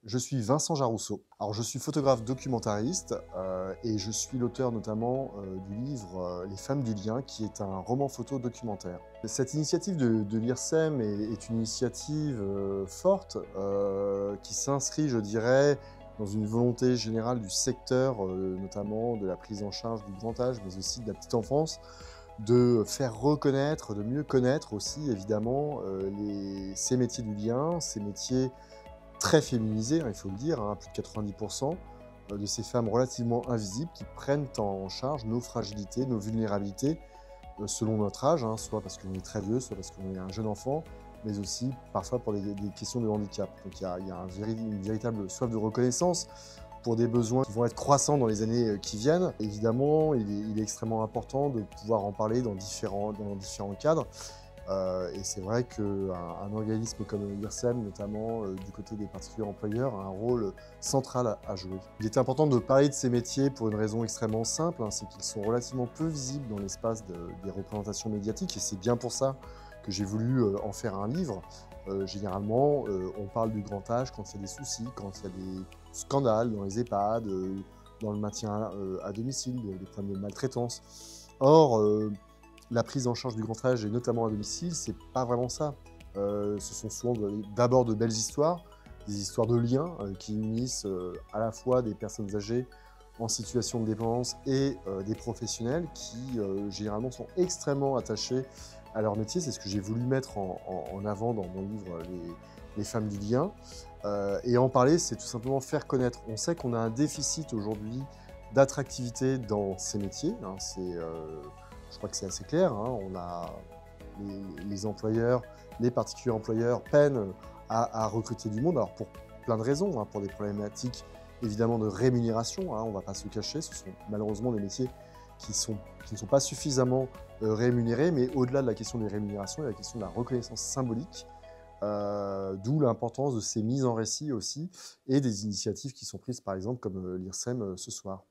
Je suis Vincent Jarousseau. Alors, je suis photographe documentariste et je suis l'auteur notamment du livre Les femmes du lien, qui est un roman photo documentaire. Cette initiative de l'IRSEM est une initiative forte qui s'inscrit, je dirais, dans une volonté générale du secteur, notamment de la prise en charge du grand âge, mais aussi de la petite enfance, de faire reconnaître, de mieux connaître aussi évidemment ces métiers du lien, ces métiers très féminisés, hein, il faut le dire, hein, plus de 90% de ces femmes relativement invisibles qui prennent en charge nos fragilités, nos vulnérabilités, selon notre âge, hein, soit parce qu'on est très vieux, soit parce qu'on est un jeune enfant, mais aussi parfois pour des questions de handicap. Donc il y a une véritable soif de reconnaissance pour des besoins qui vont être croissants dans les années qui viennent. Évidemment, il est extrêmement important de pouvoir en parler dans différents cadres. Et c'est vrai qu'un organisme comme l'IRSEM, notamment du côté des particuliers employeurs, a un rôle central à jouer. Il est important de parler de ces métiers pour une raison extrêmement simple, hein, c'est qu'ils sont relativement peu visibles dans l'espace des représentations médiatiques, et c'est bien pour ça que j'ai voulu en faire un livre. Généralement, on parle du grand âge quand il y a des soucis, quand il y a des scandales dans les EHPAD, dans le maintien à domicile, des problèmes de maltraitance. Or, la prise en charge du grand âge, et notamment à domicile, c'est pas vraiment ça. Ce sont souvent d'abord de belles histoires, des histoires de liens qui unissent à la fois des personnes âgées en situation de dépendance et des professionnels qui généralement sont extrêmement attachés à leur métier. C'est ce que j'ai voulu mettre en avant dans mon livre Les femmes du lien. Et en parler, c'est tout simplement faire connaître. On sait qu'on a un déficit aujourd'hui d'attractivité dans ces métiers, hein, je crois que c'est assez clair, hein, les employeurs, les particuliers employeurs peinent à recruter du monde, alors pour plein de raisons, hein, pour des problématiques évidemment de rémunération, hein, on ne va pas se cacher, ce sont malheureusement des métiers qui ne sont pas suffisamment rémunérés, mais au-delà de la question des rémunérations, il y a la question de la reconnaissance symbolique, d'où l'importance de ces mises en récit aussi, et des initiatives qui sont prises par exemple comme l'IRSEM ce soir.